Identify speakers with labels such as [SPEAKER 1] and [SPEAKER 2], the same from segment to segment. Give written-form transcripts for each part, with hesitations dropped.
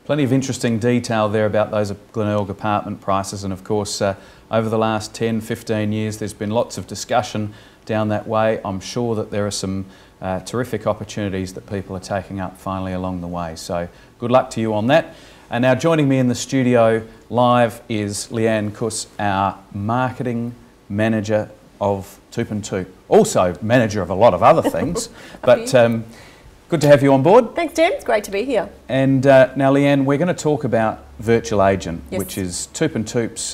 [SPEAKER 1] Plenty of interesting detail there about those Glenelg apartment prices, and of course over the last 10, 15 years there's been lots of discussion down that way. I'm sure that there are some terrific opportunities that people are taking up finally along the way. So good luck to you on that. And now joining me in the studio live is Leanne Kuss, our marketing manager of TOOP+TOOP. Also manager of a lot of other things, but good to have you on board.
[SPEAKER 2] Thanks, Tim. It's great to be here.
[SPEAKER 1] And now, Leanne, we're going to talk about Virtual Agent,
[SPEAKER 2] yes,
[SPEAKER 1] which is TOOP+TOOP's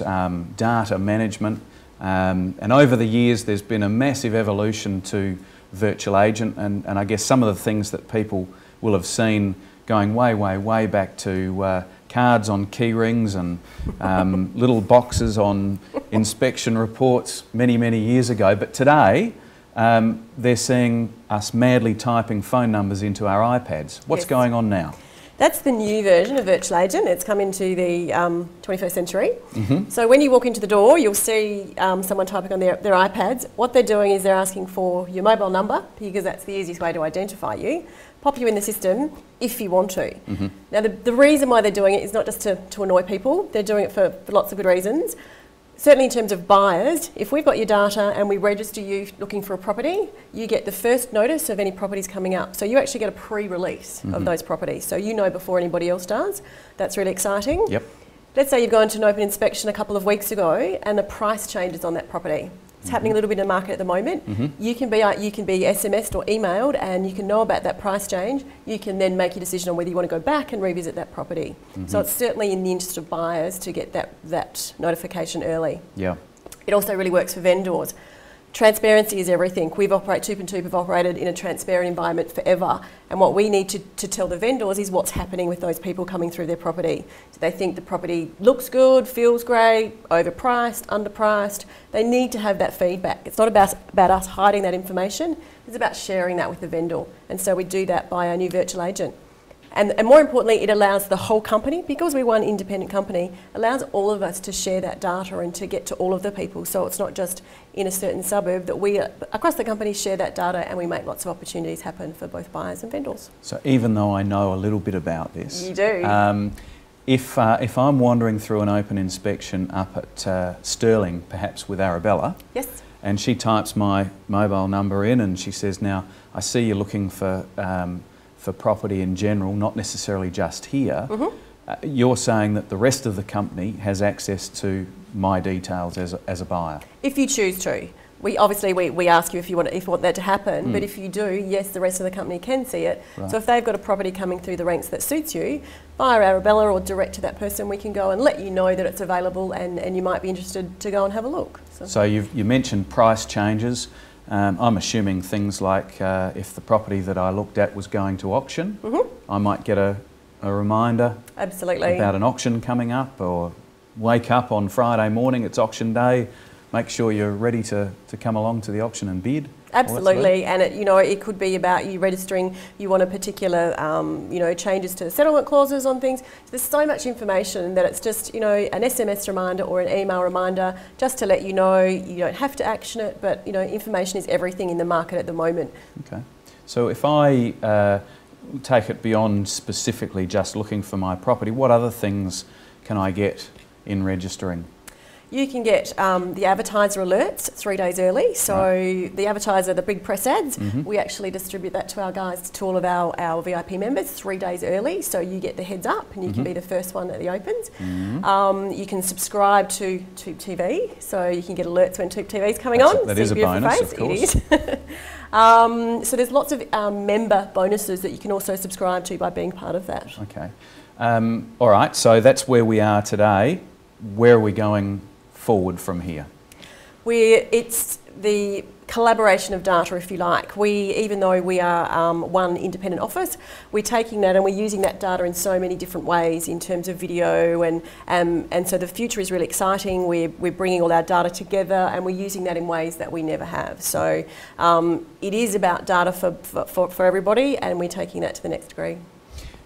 [SPEAKER 1] data management. And over the years, there's been a massive evolution to Virtual Agent, and I guess some of the things that people will have seen going way back to cards on key rings and little boxes on inspection reports many years ago. But today, they're seeing us madly typing phone numbers into our iPads. What's going on now?
[SPEAKER 2] That's the new version of Virtual Agent. It's come into the 21st century. So when you walk into the door, you'll see someone typing on their iPads. What they're doing is they're asking for your mobile number, because that's the easiest way to identify you, pop you in the system if you want to. Now the reason why they're doing it is not just to annoy people, they're doing it for lots of good reasons. Certainly in terms of buyers, if we've got your data and we register you looking for a property, you get the first notice of any properties coming up. So you actually get a pre-release of those properties. So you know before anybody else does. That's really exciting.
[SPEAKER 1] Yep.
[SPEAKER 2] Let's say you've gone to an open inspection a couple of weeks ago and the price changes on that property. It's happening a little bit in the market at the moment. You can be SMS'd or emailed, and you can know about that price change. You can then make your decision on whether you want to go back and revisit that property. So it's certainly in the interest of buyers to get that notification early.
[SPEAKER 1] Yeah.
[SPEAKER 2] It also really works for vendors. Transparency is everything. TOOP+TOOP have operated in a transparent environment forever, and what we need to tell the vendors is what's happening with those people coming through their property. Do they think the property looks good, feels great, overpriced, underpriced? They need to have that feedback. It's not about us hiding that information, it's about sharing that with the vendor, and so we do that by our new Virtual Agent. And more importantly, it allows the whole company, because we're one independent company, allows all of us to share that data and to get to all of the people. So it's not just in a certain suburb, that we, across the company, share that data, and we make lots of opportunities happen for both buyers and vendors.
[SPEAKER 1] So even though I know a little bit about this,
[SPEAKER 2] you do.
[SPEAKER 1] If I'm wandering through an open inspection up at Stirling, perhaps with Arabella,
[SPEAKER 2] yes,
[SPEAKER 1] and she types my mobile number in and she says, now, I see you're looking for property in general, not necessarily just here, you're saying that the rest of the company has access to my details as a buyer? If
[SPEAKER 2] you choose to. We ask you if you want that to happen, but if you do, yes, the rest of the company can see it. Right. So if they've got a property coming through the ranks that suits you, via Arabella or direct to that person, we can go and let you know that it's available, and you might be interested to go and have a look. So
[SPEAKER 1] you mentioned price changes. I'm assuming things like if the property that I looked at was going to auction, I might get a reminder about an auction coming up, or wake up on Friday morning, it's auction day, make sure you're ready to come along to the auction and bid.
[SPEAKER 2] Absolutely, and it could be about you registering, you want a particular changes to settlement clauses on things. There's so much information that it's just an SMS reminder or an email reminder just to let you know. You don't have to action it, but information is everything in the market at the moment. Okay,
[SPEAKER 1] so if I take it beyond specifically just looking for my property, what other things can I get in registering?
[SPEAKER 2] You can get the advertiser alerts 3 days early. So the advertiser, the big press ads, we actually distribute that to our guys, to all of our VIP members 3 days early. So you get the heads up, and you can be the first one at the opens. You can subscribe to TOOP TV, so you can get alerts when TOOP TV is coming on.
[SPEAKER 1] That is a bonus, of course.
[SPEAKER 2] It is. So there's lots of member bonuses that you can also subscribe to by being part of that.
[SPEAKER 1] Okay. All right, so that's where we are today. Where are we going forward from here?
[SPEAKER 2] It's the collaboration of data, if you like. Even though we are one independent office, we're taking that and we're using that data in so many different ways in terms of video, and so the future is really exciting. We're bringing all our data together, and we're using that in ways that we never have. So it is about data for everybody, and we're taking that to the next degree.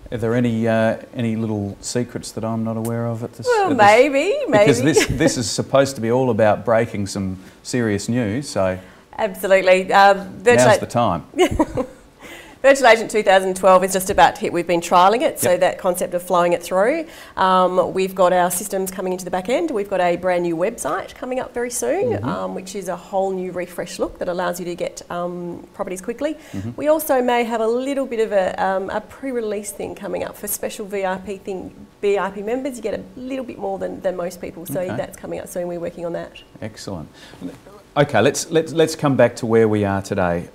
[SPEAKER 1] Are there any little secrets that I'm not aware of at this?
[SPEAKER 2] Well, maybe.
[SPEAKER 1] Because this is supposed to be all about breaking some serious news, so
[SPEAKER 2] absolutely.
[SPEAKER 1] Now's the time.
[SPEAKER 2] Virtual Agent 2012 is just about to hit. We've been trialling it, so that concept of flowing it through. We've got our systems coming into the back end. We've got a brand new website coming up very soon, which is a whole new refresh look that allows you to get properties quickly. We also may have a little bit of a pre-release thing coming up for special VIP members. You get a little bit more than most people, so that's coming up soon. We're working on that.
[SPEAKER 1] Excellent. Okay, let's come back to where we are today,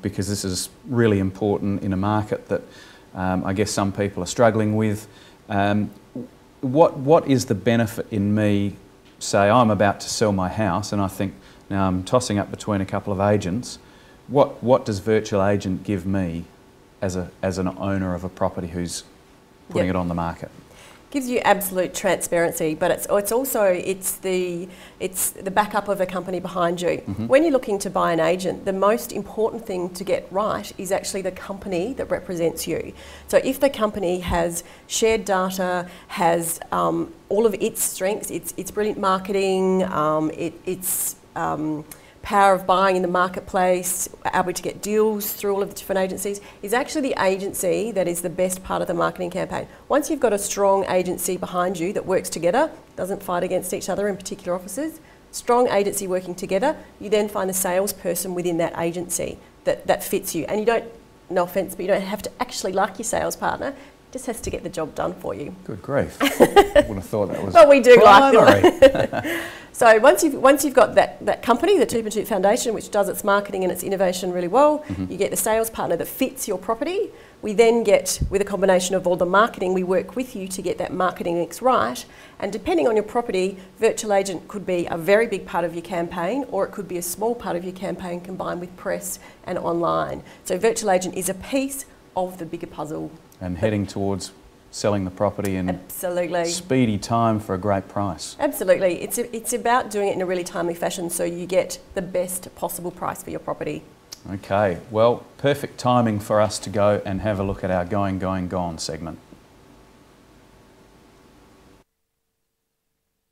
[SPEAKER 1] because this is really important in a market that I guess some people are struggling with. What is the benefit in me, say I'm about to sell my house and I think now I'm tossing up between a couple of agents, what does Virtual Agent give me as an owner of a property who's putting it on the market?
[SPEAKER 2] Gives you absolute transparency, but it's the backup of a company behind you. When you're looking to buy an agent, the most important thing to get right is actually the company that represents you. So if the company has shared data, has all of its strengths, its brilliant marketing, its power of buying in the marketplace, able to get deals through all of the different agencies, is actually the agency that is the best part of the marketing campaign. Once you've got a strong agency behind you that works together, doesn't fight against each other in particular offices, strong agency working together, you then find the salesperson within that agency that fits you. And you don't, no offence, but you don't have to actually like your sales partner, just has to get the job done for you.
[SPEAKER 1] Good grief. I would have thought that was
[SPEAKER 2] well, we do
[SPEAKER 1] primary.
[SPEAKER 2] like them. So once you've got that company, the TOOP+TOOP Foundation, which does its marketing and its innovation really well, you get the sales partner that fits your property. We then get, with a combination of all the marketing, we work with you to get that marketing mix right. And depending on your property, Virtual Agent could be a very big part of your campaign, or it could be a small part of your campaign combined with press and online. So Virtual Agent is a piece of the bigger puzzle.
[SPEAKER 1] And heading towards selling the property in speedy time for a great price.
[SPEAKER 2] Absolutely. It's about doing it in a really timely fashion so you get the best possible price for your property.
[SPEAKER 1] Okay, well, perfect timing for us to go and have a look at our Going, Going, Gone segment.